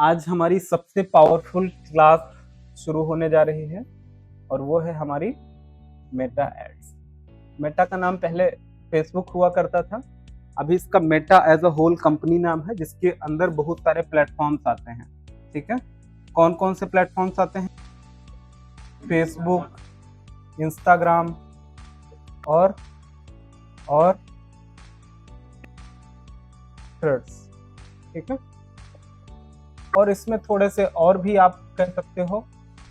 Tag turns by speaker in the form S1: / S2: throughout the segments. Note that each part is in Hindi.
S1: आज हमारी सबसे पावरफुल क्लास शुरू होने जा रही है और वो है हमारी मेटा एड्स। मेटा का नाम पहले फेसबुक हुआ करता था, अभी इसका Meta as a whole company नाम है, जिसके अंदर बहुत सारे प्लेटफॉर्म्स आते हैं। ठीक है, कौन कौन से प्लेटफॉर्म्स आते हैं? फेसबुक, इंस्टाग्राम और थ्रेड्स। ठीक है, और इसमें थोड़े से और भी आप कह सकते हो,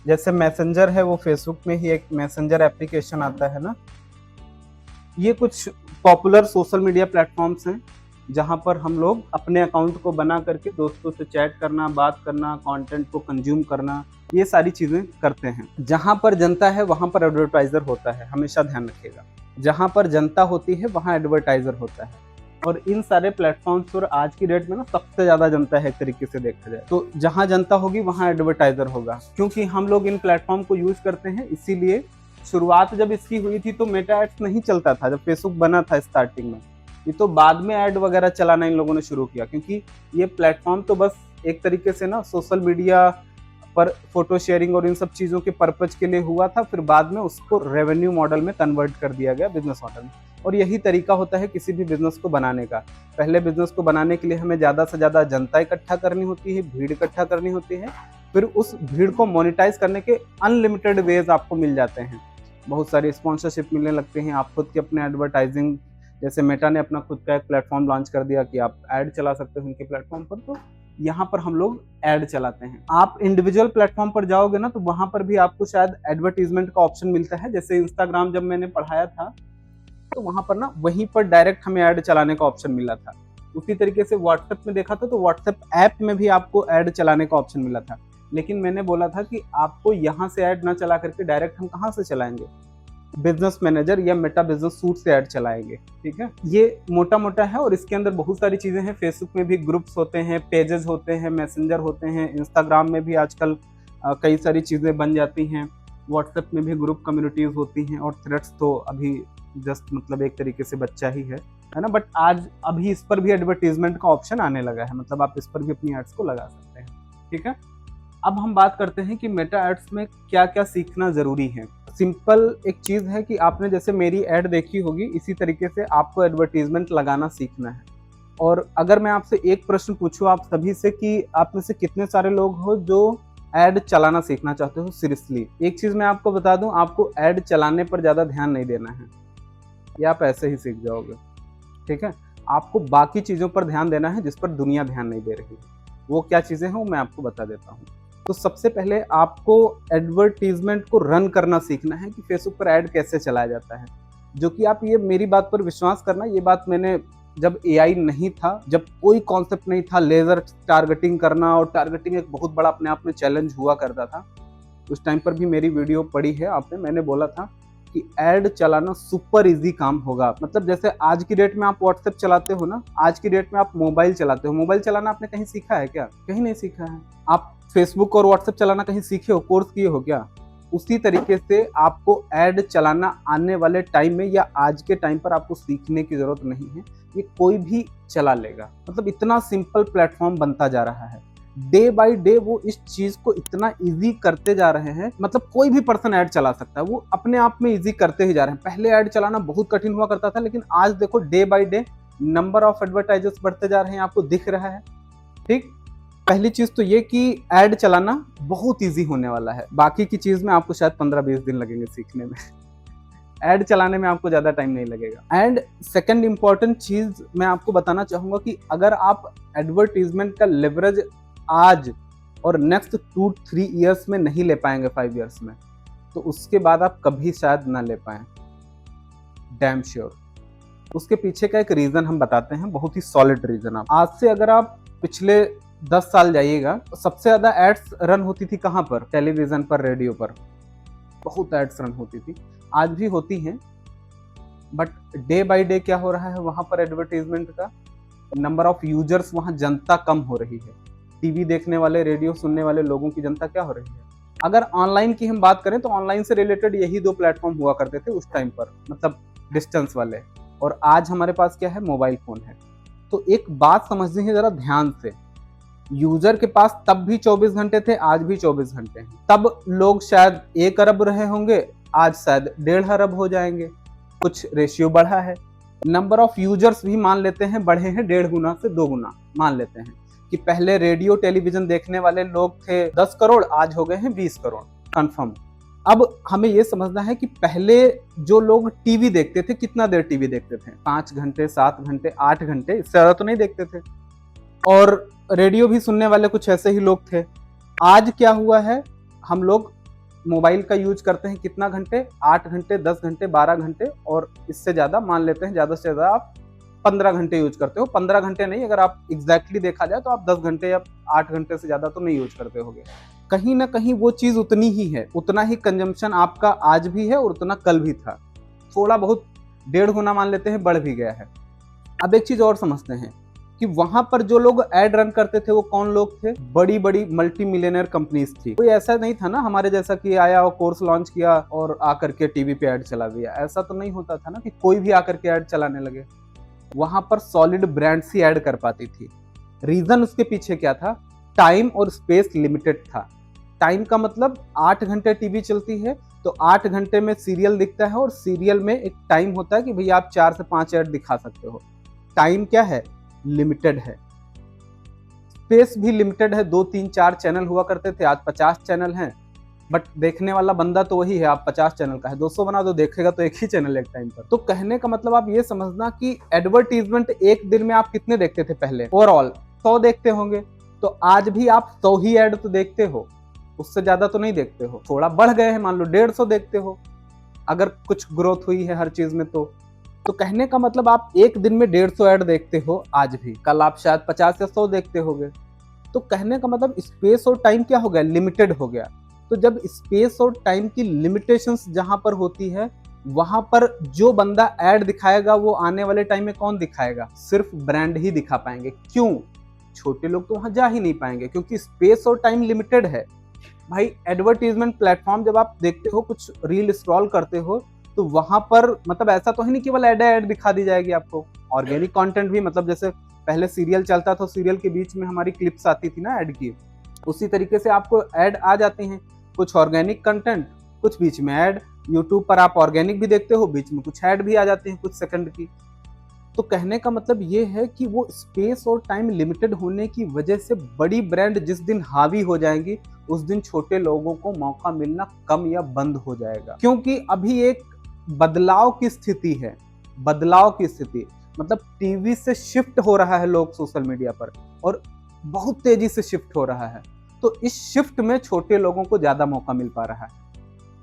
S1: जैसे मैसेंजर है, वो फेसबुक में ही एक मैसेंजर एप्लीकेशन आता है ना। ये कुछ पॉपुलर सोशल मीडिया प्लेटफॉर्म्स हैं जहां पर हम लोग अपने अकाउंट को बना करके दोस्तों से चैट करना, बात करना, कंटेंट को कंज्यूम करना, ये सारी चीजें करते हैं। जहां पर जनता है वहां पर एडवर्टाइजर होता है, हमेशा ध्यान रखिएगा। जहां पर जनता होती है वहां एडवर्टाइजर होता है, और इन सारे प्लेटफॉर्म्स पर आज की डेट में ना सबसे ज्यादा जनता है एक तरीके से देखा जाए तो। जहां जनता होगी वहां एडवर्टाइजर होगा, क्योंकि हम लोग इन प्लेटफॉर्म को यूज करते हैं। इसीलिए शुरुआत जब इसकी हुई थी तो मेटा एड्स नहीं चलता था, जब फेसबुक बना था स्टार्टिंग में। ये तो बाद में ऐड वगैरह चलाना इन लोगों ने शुरू किया, क्योंकि ये प्लेटफॉर्म तो बस एक तरीके से ना सोशल मीडिया पर फोटो शेयरिंग और इन सब चीज़ों के पर्पज के लिए हुआ था। फिर बाद में उसको रेवेन्यू मॉडल में कन्वर्ट कर दिया गया, बिजनेस मॉडल में। और यही तरीका होता है किसी भी बिजनेस को बनाने का। पहले बिजनेस को बनाने के लिए हमें ज़्यादा से ज़्यादा जनता इकट्ठा करनी होती है, भीड़ इकट्ठा करनी होती है। फिर उस भीड़ को मोनेटाइज करने के अनलिमिटेड वेज आपको मिल जाते हैं। बहुत सारी स्पॉन्सरशिप मिलने लगते हैं, आप खुद के अपने एडवर्टाइजिंग, जैसे मेटा ने अपना खुद का एक प्लेटफॉर्म लॉन्च कर दिया कि आप ऐड चला सकते हो उनके प्लेटफॉर्म पर, तो यहाँ पर हम लोग ऐड चलाते हैं। आप इंडिविजुअल प्लेटफॉर्म पर जाओगे ना तो वहां पर भी आपको शायद एडवर्टीजमेंट का ऑप्शन मिलता है। जैसे इंस्टाग्राम जब मैंने पढ़ाया था तो वहां पर ना वहीं पर डायरेक्ट हमें ऐड चलाने का ऑप्शन मिला था। उसी तरीके से व्हाट्सएप में देखा था तो व्हाट्सएप ऐप में भी आपको ऐड चलाने का ऑप्शन मिला था। लेकिन मैंने बोला था कि आपको यहाँ से ऐड ना चला करके डायरेक्ट हम कहाँ से चलाएंगे? बिजनेस मैनेजर या मेटा बिजनेस सूट से ऐड चलाएंगे। ठीक है, ये मोटा मोटा है और इसके अंदर बहुत सारी चीजें हैं। फेसबुक में भी ग्रुप्स होते हैं, पेजेस होते हैं, मैसेंजर होते हैं। इंस्टाग्राम में भी आजकल कई सारी चीजें बन जाती हैं। व्हाट्सएप में भी ग्रुप कम्युनिटीज होती हैं, और थ्रेड्स तो अभी जस्ट मतलब एक तरीके से बच्चा ही है ना। बट आज अभी इस पर भी एडवर्टीजमेंट का ऑप्शन आने लगा है, मतलब आप इस पर भी अपनी एड्स को लगा सकते हैं। ठीक है, अब हम बात करते हैं कि मेटा एड्स में क्या क्या सीखना जरूरी है। सिंपल एक चीज है कि आपने जैसे मेरी ऐड देखी होगी, इसी तरीके से आपको एडवर्टीजमेंट लगाना सीखना है। और अगर मैं आपसे एक प्रश्न पूछूं आप सभी से कि आप में से कितने सारे लोग हो जो ऐड चलाना सीखना चाहते हो? सीरियसली एक चीज मैं आपको बता दूं, आपको ऐड चलाने पर ज्यादा ध्यान नहीं देना है, या आप ऐसे ही सीख जाओगे। ठीक है, आपको बाकी चीजों पर ध्यान देना है जिस पर दुनिया ध्यान नहीं दे रही है। वो क्या चीजें हैं वो मैं आपको बता देता हूँ। तो सबसे पहले आपको एडवर्टीजमेंट को रन करना सीखना है कि फेसबुक पर ऐड कैसे चलाया जाता है। जो कि आप ये मेरी बात पर विश्वास करना, ये बात मैंने जब एआई नहीं था, जब कोई कॉन्सेप्ट नहीं था, लेजर टारगेटिंग करना, और टारगेटिंग एक बहुत बड़ा अपने आप में चैलेंज हुआ करता था, उस टाइम पर भी मेरी वीडियो पड़ी है आपने। मैंने बोला था कि ऐड चलाना सुपर इजी काम होगा। मतलब जैसे आज की डेट में आप व्हाट्सएप चलाते हो ना, आज की डेट में आप मोबाइल चलाते हो। मोबाइल चलाना आपने कहीं सीखा है क्या? कहीं नहीं सीखा है। आप फेसबुक और व्हाट्सएप चलाना कहीं सीखे हो, कोर्स किए हो क्या? उसी तरीके से आपको ऐड चलाना आने वाले टाइम में या आज के टाइम पर आपको सीखने की जरूरत नहीं है, ये कोई भी चला लेगा। मतलब इतना सिंपल प्लेटफॉर्म बनता जा रहा है। डे बाय डे वो इस चीज को इतना इजी करते जा रहे हैं, मतलब कोई भी पर्सन ऐड चला सकता है, वो अपने आप में इजी करते ही जा रहे हैं। पहले ऐड चलाना बहुत कठिन हुआ करता था, लेकिन आज देखो day by day number of advertisers बढ़ते जा रहे हैं, आपको दिख रहा है। ठीक, पहली चीज तो ये कि ऐड चलाना बहुत इजी होने वाला है। बाकी की चीज में आपको शायद 15-20 दिन लगेंगे सीखने में। ऐड चलाने में आपको ज्यादा टाइम नहीं लगेगा। एंड सेकंड इंपॉर्टेंट चीज मैं आपको बताना चाहूंगा कि अगर आप एडवर्टीजमेंट का लेवरेज आज और नेक्स्ट 2-3 ईयर्स में नहीं ले पाएंगे, 5 ईयर्स में, तो उसके बाद आप कभी शायद ना ले पाए, डैम श्योर। उसके पीछे का एक रीजन हम बताते हैं, बहुत ही सॉलिड रीजन। आप आज से अगर आप पिछले 10 साल जाइएगा तो सबसे ज्यादा एड्स रन होती थी कहाँ पर? टेलीविजन पर, रेडियो पर बहुत एड्स रन होती थी, आज भी होती हैं। बट डे बाय डे क्या हो रहा है वहां पर? एडवर्टीजमेंट का नंबर ऑफ यूजर्स, वहां जनता कम हो रही है। टीवी देखने वाले, रेडियो सुनने वाले लोगों की जनता क्या हो रही है? अगर ऑनलाइन की हम बात करें तो ऑनलाइन से रिलेटेड यही 2 प्लेटफॉर्म हुआ करते थे उस टाइम पर, मतलब डिस्टेंस वाले। और आज हमारे पास क्या है? मोबाइल फोन है। तो एक बात समझनी है जरा ध्यान से यूजर के पास तब भी 24 घंटे थे, आज भी 24 घंटे हैं। तब लोग शायद 1 अरब रहे होंगे, आज शायद 1.5 अरब हो जाएंगे, कुछ रेशियो बढ़ा है। नंबर ऑफ यूजर्स भी मान लेते हैं बढ़े हैं 1.5 गुना से 2 गुना मान लेते हैं कि पहले रेडियो टेलीविजन देखने वाले लोग थे 10 करोड़, आज हो गए हैं 20 करोड़ कंफर्म। अब हमें यह समझना है कि पहले जो लोग टीवी देखते थे, कितना देर टीवी देखते थे? 5 घंटे, 7 घंटे, 8 घंटे, इससे ज्यादा तो नहीं देखते थे। और रेडियो भी सुनने वाले कुछ ऐसे ही लोग थे। आज क्या हुआ है, हम लोग मोबाइल का यूज करते हैं कितना घंटे? 8 घंटे, 10 घंटे, 12 घंटे, और इससे ज्यादा मान लेते हैं, ज्यादा से ज्यादा आप 15 घंटे यूज करते हो। 15 घंटे नहीं, अगर आप एग्जैक्टली देखा जाए तो आप 10 घंटे या 8 घंटे से ज्यादा तो नहीं यूज करते होगे। कहीं ना कहीं वो चीज उतनी ही है, उतना ही कंजम्पशन आपका आज भी है और उतना कल भी था। थोड़ा बहुत 1.5 गुना मान लेते हैं बढ़ भी गया है। अब एक चीज और समझते हैं कि वहां पर जो लोग एड रन करते थे वो कौन लोग थे? बड़ी बड़ी मल्टी मिलियनर कंपनीज थी। कोई ऐसा नहीं था ना हमारे जैसा कि आया और कोर्स लॉन्च किया और आकर के टीवी पे ऐड चला दिया। ऐसा तो नहीं होता था ना कि कोई भी आकर के ऐड चलाने लगे। वहां पर सॉलिड ब्रांड्स ही ऐड कर पाती थी। रीजन उसके पीछे क्या था? टाइम और स्पेस लिमिटेड था। टाइम का मतलब 8 घंटे टीवी चलती है तो 8 घंटे में सीरियल दिखता है, और सीरियल में एक टाइम होता है कि भैया आप 4 से 5 ऐड दिखा सकते हो। टाइम क्या है? लिमिटेड है। स्पेस भी लिमिटेड है। 2, 3, 4 चैनल हुआ करते थे, आज 50 चैनल हैं, बट देखने वाला बंदा तो वही है। आप 50 चैनल का है, 200 बना दो, देखेगा तो एक ही चैनल एक टाइम पर। तो कहने का मतलब आप ये समझना कि एडवर्टीजमेंट एक दिन में आप कितने देखते थे पहले? ओवरऑल 100 देखते होंगे, तो आज भी आप 100 ही ऐड तो देखते हो, उससे ज्यादा तो नहीं देखते हो। थोड़ा बढ़ गए हैं, मान लो 150 देखते हो, अगर कुछ ग्रोथ हुई है हर चीज में। तो कहने का मतलब आप एक दिन में 150 ऐड देखते हो आज भी, कल आप शायद 50 या 100 देखते होगे। तो कहने का मतलब स्पेस और टाइम क्या हो गया? लिमिटेड हो गया। तो जब स्पेस और टाइम की लिमिटेशंस जहां पर होती है, वहां पर जो बंदा ऐड दिखाएगा वो आने वाले टाइम में कौन दिखाएगा? सिर्फ ब्रांड ही दिखा पाएंगे। क्यों? छोटे लोग तो वहां जा ही नहीं पाएंगे, क्योंकि स्पेस और टाइम लिमिटेड है भाई। एडवर्टीजमेंट प्लेटफॉर्म जब आप देखते हो, कुछ रील स्क्रॉल करते हो, तो वहां पर मतलब ऐसा तो है नहीं केवल ऐड दिखा दी जाएगी आपको। ऑर्गेनिक कंटेंट भी, मतलब जैसे पहले सीरियल चलता था, सीरियल के बीच में हमारी क्लिप्स आती थी ना ऐड की, उसी तरीके से आपको ऐड आ जाते हैं। कुछ ऑर्गेनिक कंटेंट, कुछ बीच में ऐड। यूट्यूब पर आप ऑर्गेनिक भी देखते हो, बीच में कुछ ऐड भी आ जाते हैं कुछ सेकंड की। तो कहने का मतलब ये है कि वो स्पेस और टाइम लिमिटेड होने की वजह से बड़ी ब्रांड जिस दिन हावी हो जाएंगी, उस दिन छोटे लोगों को मौका मिलना कम या बंद हो जाएगा। क्योंकि अभी एक बदलाव की स्थिति है। बदलाव की स्थिति मतलब टीवी से शिफ्ट हो रहा है लोग सोशल मीडिया पर, और बहुत तेजी से शिफ्ट हो रहा है। तो इस शिफ्ट में छोटे लोगों को ज्यादा मौका मिल पा रहा है,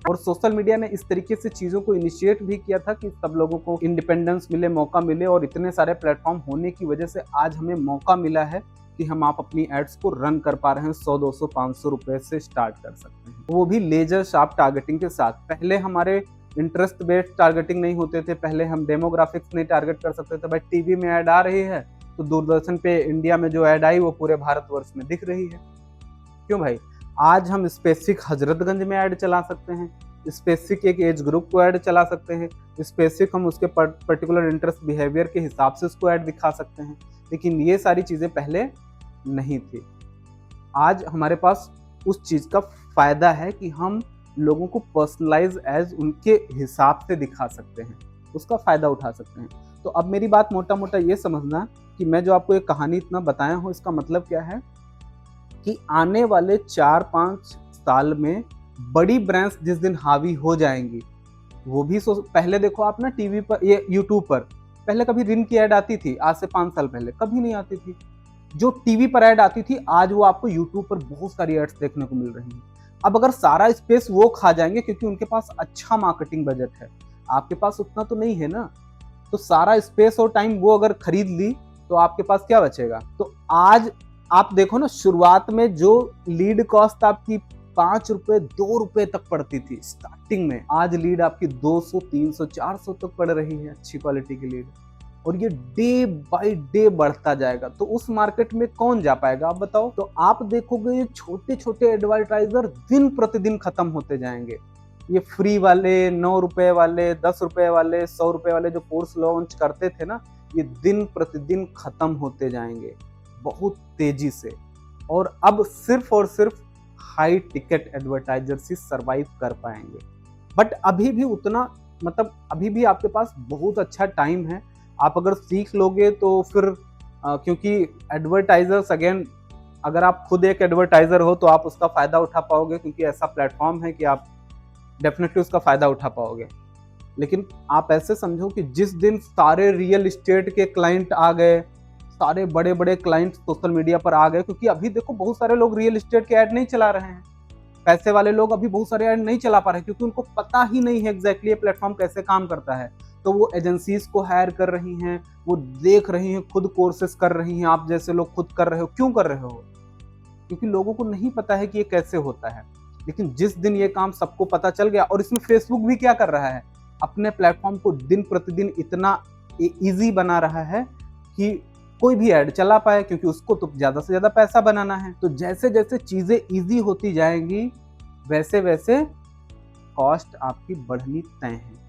S1: और सोशल मीडिया ने इस तरीके से चीजों को इनिशिएट भी किया था कि सब लोगों को इंडिपेंडेंस मिले, मौका मिले। और इतने सारे प्लेटफॉर्म होने की वजह से आज हमें मौका मिला है कि हम आप अपनी एड्स को रन कर पा रहे हैं। 100, 200, 500 रुपए से स्टार्ट कर सकते हैं, वो भी लेजर शार्प टारगेटिंग के साथ। पहले हमारे इंटरेस्ट बेस्ड टारगेटिंग नहीं होते थे, पहले हम डेमोग्राफिक्स नहीं टारगेट कर सकते थे। भाई टीवी में ऐड आ रही है तो दूरदर्शन पे इंडिया में जो ऐड आई वो पूरे भारतवर्ष में दिख रही है। क्यों भाई? आज हम स्पेसिफिक हजरतगंज में ऐड चला सकते हैं, स्पेसिफिक एक एज ग्रुप को ऐड चला सकते हैं, स्पेसिफिक हम उसके पर्टिकुलर इंटरेस्ट बिहेवियर के हिसाब से उसको ऐड दिखा सकते हैं। लेकिन ये सारी चीजें पहले नहीं थी। आज हमारे पास उस चीज का फायदा है कि हम लोगों को पर्सनलाइज एज उनके हिसाब से दिखा सकते हैं, उसका फायदा उठा सकते हैं। तो अब मेरी बात मोटा मोटा ये समझना कि मैं जो आपको एक कहानी इतना बताया हूँ, इसका मतलब क्या है कि आने वाले 4-5 साल में बड़ी ब्रांड्स जिस दिन हावी हो जाएंगी, वो भी पहले देखो आप ना टीवी पर, ये यूट्यूब पर पहले कभी रिन की ऐड आती थी? आज से 5 साल पहले कभी नहीं आती थी। जो टीवी पर ऐड आती थी, आज वो आपको यूट्यूब पर बहुत सारी एड्स देखने को मिल रही हैं। अब अगर सारा स्पेस वो खा जाएंगे, क्योंकि उनके पास अच्छा मार्केटिंग बजट है, आपके पास उतना तो नहीं है ना, तो सारा स्पेस और टाइम वो अगर खरीद ली तो आपके पास क्या बचेगा? तो आज आप देखो ना, शुरुआत में जो लीड कॉस्ट आपकी 5 रुपए 2 रुपए तक पड़ती थी स्टार्टिंग में, आज लीड आपकी 200, 300, 400 तक पड़ रही है अच्छी क्वालिटी की लीड। और ये डे बाय डे बढ़ता जाएगा। तो उस मार्केट में कौन जा पाएगा आप बताओ? तो आप देखोगे ये छोटे छोटे एडवर्टाइजर दिन प्रतिदिन खत्म होते जाएंगे। ये फ्री वाले, 9 रुपए वाले, 10 रुपए वाले, 100 रुपए वाले जो कोर्स लॉन्च करते थे ना, ये दिन प्रतिदिन खत्म होते जाएंगे बहुत तेजी से। और अब सिर्फ और सिर्फ हाई टिकट एडवर्टाइजर्स ही सर्वाइव कर पाएंगे। बट अभी भी उतना, मतलब अभी भी आपके पास बहुत अच्छा टाइम है। आप अगर सीख लोगे तो फिर क्योंकि एडवर्टाइजर्स अगेन, अगर आप खुद एक एडवर्टाइजर हो तो आप उसका फायदा उठा पाओगे, क्योंकि ऐसा प्लेटफॉर्म है कि आप डेफिनेटली उसका फायदा उठा पाओगे। लेकिन आप ऐसे समझो कि जिस दिन सारे रियल एस्टेट के क्लाइंट आ गए, सारे बड़े बड़े क्लाइंट सोशल मीडिया पर आ गए, क्योंकि अभी देखो बहुत सारे लोग रियल एस्टेट के ऐड नहीं चला रहे हैं, पैसे वाले लोग अभी बहुत सारे ऐड नहीं चला पा रहे, क्योंकि उनको पता ही नहीं है एग्जैक्टली ये प्लेटफॉर्म कैसे काम करता है। तो वो एजेंसीज को हायर कर रही हैं, वो देख रही हैं, खुद कोर्सेज कर रही हैं। आप जैसे लोग खुद कर रहे हो, क्यों कर रहे हो? क्योंकि लोगों को नहीं पता है कि ये कैसे होता है। लेकिन जिस दिन ये काम सबको पता चल गया, और इसमें फेसबुक भी क्या कर रहा है, अपने प्लेटफॉर्म को दिन प्रतिदिन इतना इजी बना रहा है कि कोई भी ऐड चला पाए, क्योंकि उसको तो ज्यादा से ज्यादा पैसा बनाना है। तो जैसे जैसे चीजें इजी होती जाएंगी वैसे वैसे कॉस्ट आपकी बढ़नी तय है।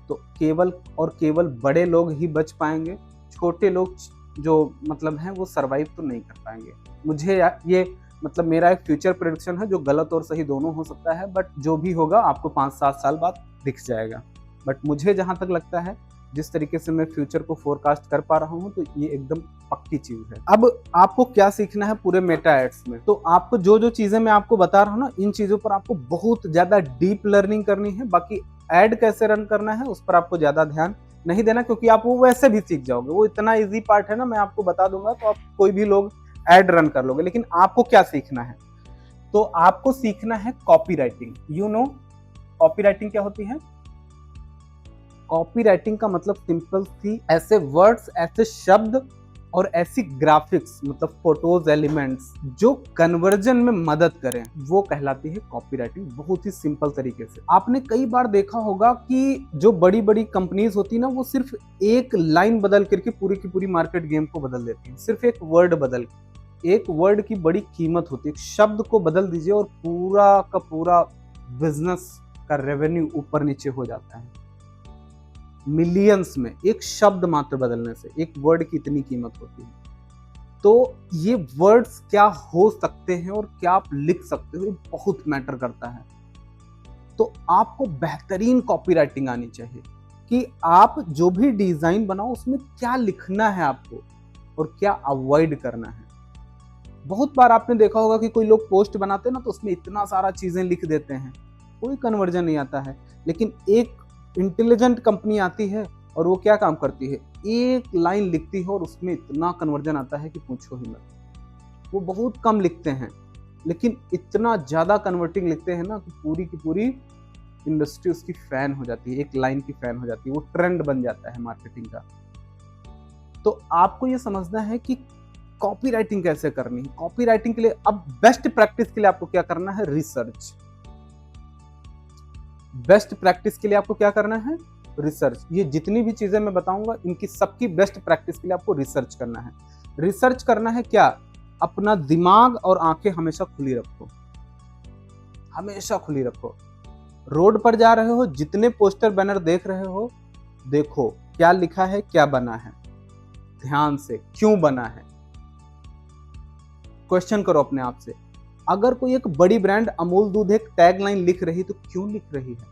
S1: तो केवल और केवल बड़े लोग ही बच पाएंगे, छोटे लोग जो मतलब हैं वो सरवाइव तो नहीं कर पाएंगे। मुझे ये मतलब मेरा एक फ्यूचर प्रेडिक्शन है, जो गलत और सही दोनों हो सकता है, बट जो भी होगा आपको 5-7 साल बाद दिख जाएगा। बट मुझे जहां तक लगता है, जिस तरीके से मैं फ्यूचर को फोरकास्ट कर पा रहा हूं, तो ये एकदम पक्की चीज है। अब आपको क्या सीखना है पूरे मेटा एड्स में, तो आपको जो जो चीजें मैं आपको बता रहा हूँ ना, इन चीजों पर आपको बहुत ज्यादा डीप लर्निंग करनी है। बाकी एड कैसे रन करना है उस पर आपको ज्यादा ध्यान नहीं देना, क्योंकि आप वो वैसे भी सीख जाओगे। वो इतना इजी पार्ट है ना, मैं आपको बता दूंगा तो आप कोई भी लोग एड रन कर लोगे। लेकिन आपको क्या सीखना है, तो आपको सीखना है copy writing. You know copy writing क्या होती है? कॉपी राइटिंग का मतलब सिंपल थी, ऐसे वर्ड्स, ऐसे शब्द और ऐसी ग्राफिक्स, मतलब फोटोज, एलिमेंट्स जो कन्वर्जन में मदद करें, वो कहलाती है कॉपी राइटिंग। बहुत ही सिंपल तरीके से आपने कई बार देखा होगा कि जो बड़ी बड़ी कंपनीज होती है ना, वो सिर्फ एक लाइन बदल करके पूरी की पूरी मार्केट गेम को बदल देती है। सिर्फ एक वर्ड बदल, एक वर्ड की बड़ी कीमत होती है। एक शब्द को बदल दीजिए और पूरा का पूरा बिजनेस का रेवेन्यू ऊपर नीचे हो जाता है। मिलियंस में एक शब्द मात्र बदलने से एक वर्ड की इतनी कीमत होती है। तो ये वर्ड्स क्या हो सकते हैं और क्या आप लिख सकते हो, ये बहुत मैटर करता है। तो आपको बेहतरीन कॉपी राइटिंग आनी चाहिए कि आप जो भी डिजाइन बनाओ उसमें क्या लिखना है आपको और क्या अवॉइड करना है। बहुत बार आपने देखा होगा कि कोई लोग पोस्ट बनाते हैं ना, तो उसमें इतना सारा चीजें लिख देते हैं, कोई कन्वर्जन नहीं आता है। लेकिन एक इंटेलिजेंट कंपनी आती है और वो क्या काम करती है, एक लाइन लिखती है और उसमें इतना कन्वर्जन आता है कि पूछो ही मत। वो बहुत कम लिखते हैं लेकिन इतना ज्यादा कन्वर्टिंग लिखते हैं ना कि पूरी की पूरी इंडस्ट्री उसकी फैन हो जाती है, एक लाइन की फैन हो जाती है, वो ट्रेंड बन जाता है मार्केटिंग का। तो आपको ये समझना है कि कॉपी राइटिंग कैसे करनी है। कॉपी राइटिंग के लिए अब बेस्ट प्रैक्टिस के लिए आपको क्या करना है, रिसर्च। बेस्ट प्रैक्टिस के लिए आपको क्या करना है, रिसर्च। ये जितनी भी चीजें मैं बताऊंगा इनकी सबकी बेस्ट प्रैक्टिस के लिए आपको रिसर्च करना है। रिसर्च करना है क्या, अपना दिमाग और आंखें हमेशा खुली रखो, हमेशा खुली रखो। रोड पर जा रहे हो, जितने पोस्टर बैनर देख रहे हो, देखो क्या लिखा है, क्या बना है, ध्यान से, क्यों बना है। क्वेश्चन करो अपने आप से, अगर कोई एक बड़ी ब्रांड अमूल दूध एक टैगलाइन लिख रही तो क्यों लिख रही है?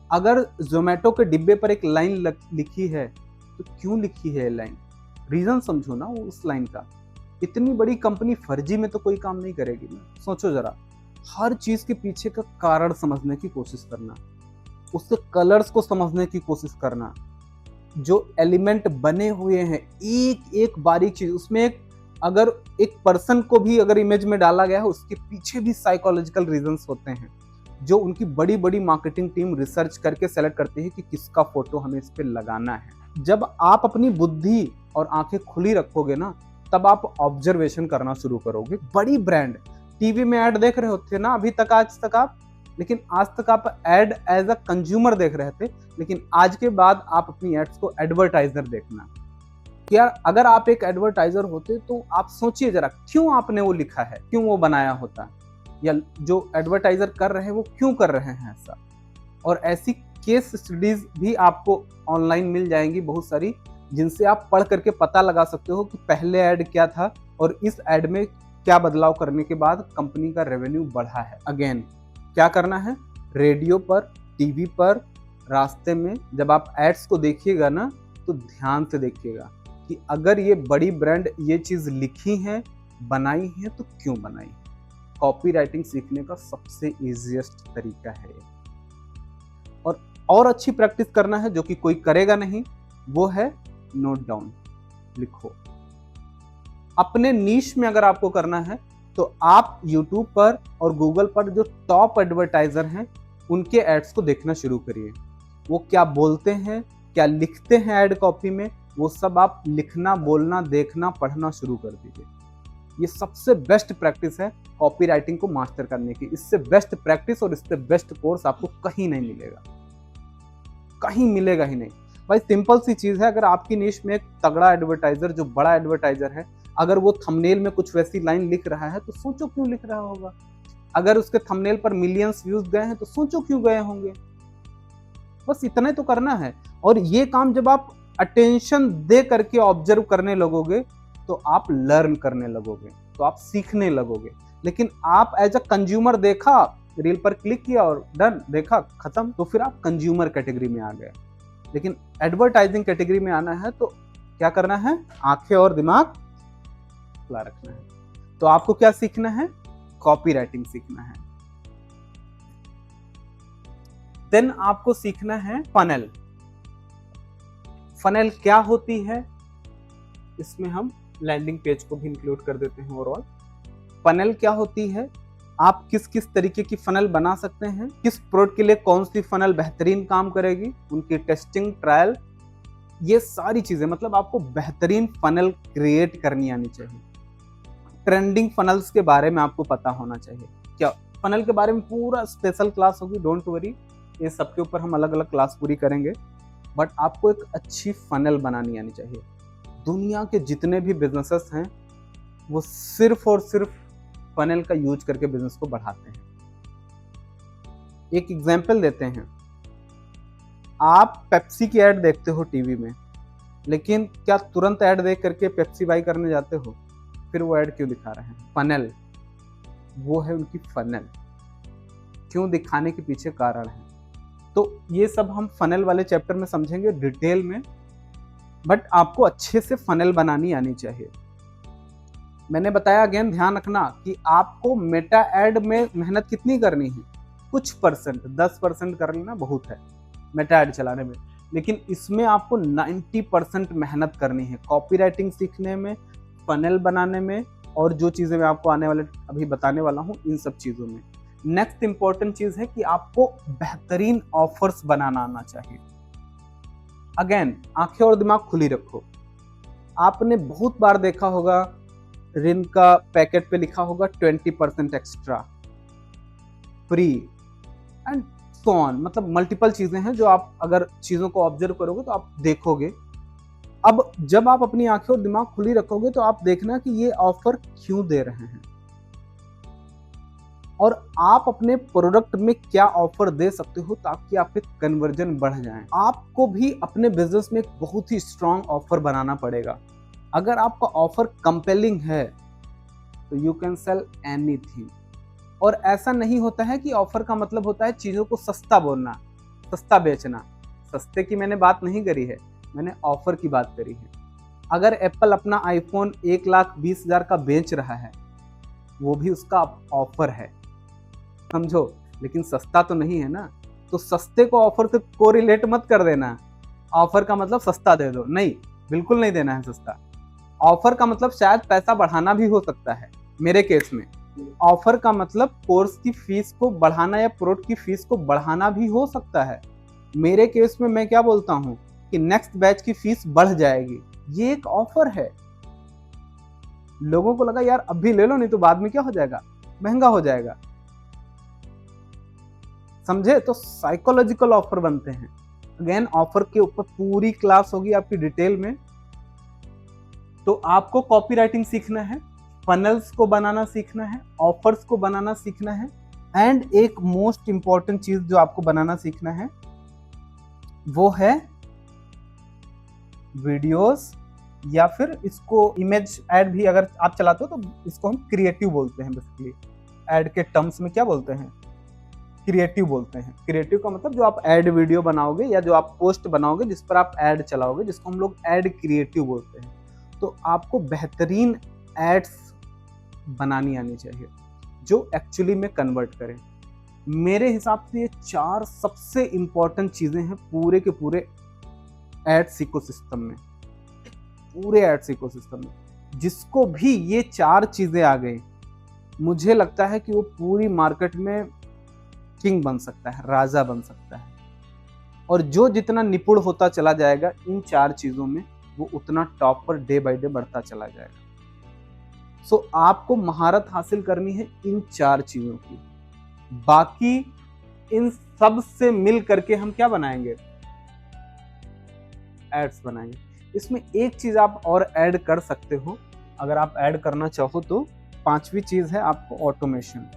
S1: अगर जोमेटो के डिब्बे पर एक लाइन लिखी है तो क्यों लिखी है लाइन? रीजन समझो ना वो उस लाइन का। इतनी बड़ी कंपनी फर्जी में तो कोई काम नहीं करेगी ना। सोचो जरा, हर चीज के पीछे का कारण समझने की कोशिश करना, उसके कलर्स को समझने की कोशिश करना, जो एलिमेंट बने हुए हैं, एक एक बारीक चीज उसमें, अगर एक पर्सन को भी अगर इमेज में डाला गया है, उसके पीछे भी साइकोलॉजिकल रीजंस होते हैं, जो उनकी बड़ी बड़ी मार्केटिंग टीम रिसर्च करके सेलेक्ट करती है कि किसका फोटो हमें इस पे लगाना है। जब आप अपनी बुद्धि और आंखें खुली रखोगे ना, तब आप ऑब्जर्वेशन करना शुरू करोगे। बड़ी ब्रांड टीवी में ऐड देख रहे होते ना अभी तक, आज तक आप, लेकिन आज तक आप ऐड एज अ कंज्यूमर देख रहे थे, लेकिन आज के बाद आप अपनी एड्स को एडवर्टाइजर देखना। यार अगर आप एक एडवर्टाइजर होते तो आप सोचिए जरा, क्यों आपने वो लिखा है, क्यों वो बनाया होता, या जो एडवर्टाइजर कर रहे हैं वो क्यों कर रहे हैं ऐसा। और ऐसी केस स्टडीज भी आपको ऑनलाइन मिल जाएंगी बहुत सारी, जिनसे आप पढ़ करके पता लगा सकते हो कि पहले ऐड क्या था और इस ऐड में क्या बदलाव करने के बाद कंपनी का रेवेन्यू बढ़ा है। अगेन क्या करना है, रेडियो पर, टीवी पर, रास्ते में जब आप एड्स को देखिएगा ना तो ध्यान से देखिएगा कि अगर ये बड़ी ब्रांड ये चीज लिखी है, बनाई है तो क्यों बनाई है। कॉपी राइटिंग सीखने का सबसे इजीएस्ट तरीका है और अच्छी प्रैक्टिस करना है जो कि कोई करेगा नहीं, वो है नोट डाउन, लिखो। अपने नीश में अगर आपको करना है तो आप YouTube पर और Google पर जो टॉप एडवर्टाइजर हैं उनके एड्स को देखना शुरू करिए। वो क्या बोलते हैं, क्या लिखते हैं एड कॉपी में, वो सब आप लिखना, बोलना, देखना, पढ़ना शुरू कर दीजिए। ये सबसे बेस्ट प्रैक्टिस है कॉपी राइटिंग को मास्टर करने की। इससे बेस्ट प्रैक्टिस और इससे बेस्ट कोर्स आपको कहीं नहीं मिलेगा, कहीं मिलेगा ही नहीं भाई। सिंपल सी चीज है, अगर आपकी निश में एक तगड़ा एडवर्टाइजर, जो बड़ा एडवर्टाइजर है, अगर वो थंबनेल में कुछ वैसी लाइन लिख रहा है तो सोचो क्यों लिख रहा होगा। अगर उसके थंबनेल पर मिलियंस व्यूज गए हैं तो सोचो क्यों गए होंगे। बस इतना ही तो करना है। और ये काम जब आप अटेंशन दे करके ऑब्जर्व करने लगोगे तो आप लर्न करने लगोगे, तो आप सीखने लगोगे। लेकिन आप एज अ कंज्यूमर देखा, रील पर क्लिक किया और डन, देखा, खत्म, तो फिर आप कंज्यूमर कैटेगरी में आ गए। लेकिन एडवर्टाइजिंग कैटेगरी में आना है तो क्या करना है, आंखें और दिमाग खुला रखना है। तो आपको क्या सीखना है, कॉपी राइटिंग सीखना है। देन आपको सीखना है फनल। फनल क्या होती है, इसमें हम लैंडिंग पेज को भी इंक्लूड कर देते हैं ओवरऑल। फनल क्या होती है, आप किस किस तरीके की फनल बना सकते हैं, किस प्रोडक्ट के लिए कौन सी फनल बेहतरीन काम करेगी, उनकी टेस्टिंग, ट्रायल, ये सारी चीजें, मतलब आपको बेहतरीन फनल क्रिएट करनी आनी चाहिए। ट्रेंडिंग फनल्स के बारे में आपको पता होना चाहिए। क्या फनल के बारे में पूरा स्पेशल क्लास होगी, डोंट वरी, ये सबके ऊपर हम अलग अलग क्लास पूरी करेंगे। बट आपको एक अच्छी फनल बनानी आनी चाहिए। दुनिया के जितने भी बिजनेसेस हैं वो सिर्फ और सिर्फ फनल का यूज करके बिजनेस को बढ़ाते हैं। एक एग्जांपल देते हैं, आप पेप्सी की ऐड देखते हो टीवी में, लेकिन क्या तुरंत ऐड देख करके पेप्सी बाई करने जाते हो? फिर वो ऐड क्यों दिखा रहे हैं? फनल, वो है उनकी फनल। क्यों दिखाने के पीछे कारण है। तो ये सब हम फनल वाले चैप्टर में समझेंगे डिटेल में। बट आपको अच्छे से फनल बनानी आनी चाहिए। मैंने बताया, अगेन ध्यान रखना कि आपको मेटा ऐड में मेहनत कितनी करनी है, कुछ परसेंट, 10% कर लेना बहुत है मेटा ऐड चलाने में, लेकिन इसमें आपको 90% मेहनत करनी है कॉपी राइटिंग सीखने में, फनल बनाने में, और जो चीजें मैं आपको आने वाले अभी बताने वाला हूँ इन सब चीजों में। नेक्स्ट इंपॉर्टेंट चीज है कि आपको बेहतरीन ऑफर्स बनाना आना चाहिए। अगेन आंखें और दिमाग खुली रखो। आपने बहुत बार देखा होगा रिन का पैकेट पे लिखा होगा 20% extra, free and so on, मतलब मल्टीपल चीजें हैं जो आप अगर चीजों को ऑब्जर्व करोगे तो आप देखोगे। अब जब आप अपनी आंखें और दिमाग खुली रखोगे तो आप देखना कि ये ऑफर क्यों दे रहे हैं और आप अपने प्रोडक्ट में क्या ऑफर दे सकते हो ताकि आपके कन्वर्जन बढ़ जाए। आपको भी अपने बिजनेस में एक बहुत ही स्ट्रांग ऑफर बनाना पड़ेगा। अगर आपका ऑफर कंपेलिंग है तो यू कैन सेल एनीथिंग। और ऐसा नहीं होता है कि ऑफर का मतलब होता है चीजों को सस्ता बोलना, सस्ता बेचना। सस्ते की मैंने बात नहीं करी है, मैंने ऑफर की बात करी है। अगर एप्पल अपना आईफोन 1,20,000 का बेच रहा है, वो भी उसका ऑफर है, समझो, लेकिन सस्ता तो नहीं है ना। तो सस्ते को ऑफर से कोरिलेट मत कर देना। ऑफर का मतलब सस्ता दे दो, नहीं, बिल्कुल नहीं देना है सस्ता। ऑफर का मतलब शायद पैसा बढ़ाना भी हो सकता है। मेरे केस में ऑफर का मतलब कोर्स की फीस को बढ़ाना या प्रोडक्ट की फीस को बढ़ाना भी हो सकता है। मेरे केस में मैं क्या बोलता हूं कि नेक्स्ट बैच की फीस बढ़ जाएगी, ये एक ऑफर है। लोगों को लगा यार अभी ले लो, नहीं तो बाद में क्या हो जाएगा, महंगा हो जाएगा, समझे। तो साइकोलॉजिकल ऑफर बनते हैं। अगेन ऑफर के ऊपर पूरी क्लास होगी आपकी डिटेल में। तो आपको कॉपी राइटिंग सीखना है, फनल्स को बनाना सीखना है, ऑफर्स को बनाना सीखना है, एंड एक मोस्ट इंपॉर्टेंट चीज जो आपको बनाना सीखना है वो है वीडियोस या फिर इसको इमेज ऐड भी अगर आप चलाते हो तो इसको हम क्रिएटिव बोलते हैं। बेसिकली ऐड के टर्म्स में क्या बोलते हैं, क्रिएटिव बोलते हैं। क्रिएटिव का मतलब जो आप ऐड वीडियो बनाओगे या जो आप पोस्ट बनाओगे जिस पर आप ऐड चलाओगे, जिसको हम लोग ऐड क्रिएटिव बोलते हैं। तो आपको बेहतरीन एड्स बनानी आनी चाहिए जो एक्चुअली में कन्वर्ट करें। मेरे हिसाब से ये 4 सबसे इंपॉर्टेंट चीजें हैं पूरे के पूरे एड्स इकोसिस्टम में, पूरे एड्स इकोसिस्टम में। जिसको भी ये 4 चीजें आ गई, मुझे लगता है कि वो पूरी मार्केट में किंग बन सकता है, राजा बन सकता है। और जो जितना निपुण होता चला जाएगा इन 4 चीजों में, वो उतना top per day by day बढ़ता चला जाएगा। सो आपको महारत हासिल करनी है इन 4 चीजों की। बाकी इन सब से मिल करके हम क्या बनाएंगे, एड्स बनाएंगे। इसमें एक चीज आप और ऐड कर सकते हो, अगर आप ऐड करना चाहो तो। 5वीं चीज है आपको ऑटोमेशन।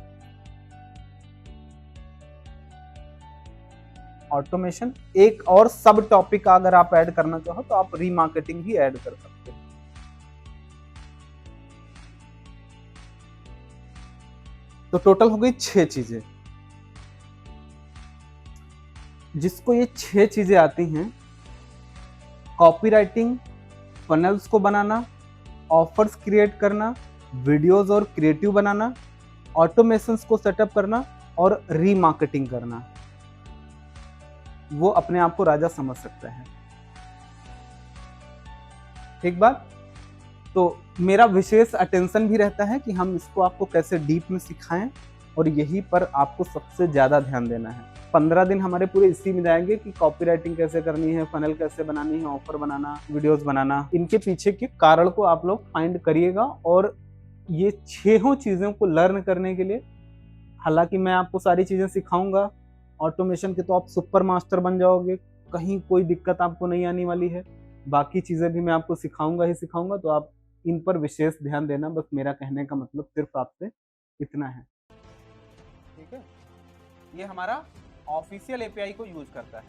S1: ऑटोमेशन एक और सब टॉपिक अगर आप ऐड करना चाहो तो आप रीमार्केटिंग भी ऐड कर सकते हो। तो टोटल हो गई 6 चीजें। जिसको ये 6 चीजें आती हैं, कॉपीराइटिंग, फनल्स को बनाना, ऑफर्स क्रिएट करना, वीडियोस और क्रिएटिव बनाना, ऑटोमेशंस को सेटअप करना और रीमार्केटिंग करना, वो अपने आप को राजा समझ सकता है। ठीक बात। तो मेरा विशेष अटेंशन भी रहता है कि हम इसको आपको कैसे डीप में सिखाएं, और यही पर आपको सबसे ज्यादा ध्यान देना है। 15 दिन हमारे पूरे इसी में जाएंगे कि कॉपीराइटिंग कैसे करनी है, फनल कैसे बनानी है, ऑफर बनाना, वीडियोस बनाना। इनके पीछे के कारण को आप लोग फाइंड करिएगा। और ये 6 चीजों को लर्न करने के लिए, हालांकि मैं आपको सारी चीजें सिखाऊंगा ऑटोमेशन के, तो आप सुपर मास्टर बन जाओगे, कहीं कोई दिक्कत आपको नहीं आने वाली है। बाकी चीजें भी मैं आपको सिखाऊंगा ही सिखाऊंगा, तो आप इन पर विशेष ध्यान देना। बस मेरा कहने का मतलब सिर्फ आपसे इतना है। ठीक है, ये हमारा ऑफिशियल एपीआई को यूज करता है।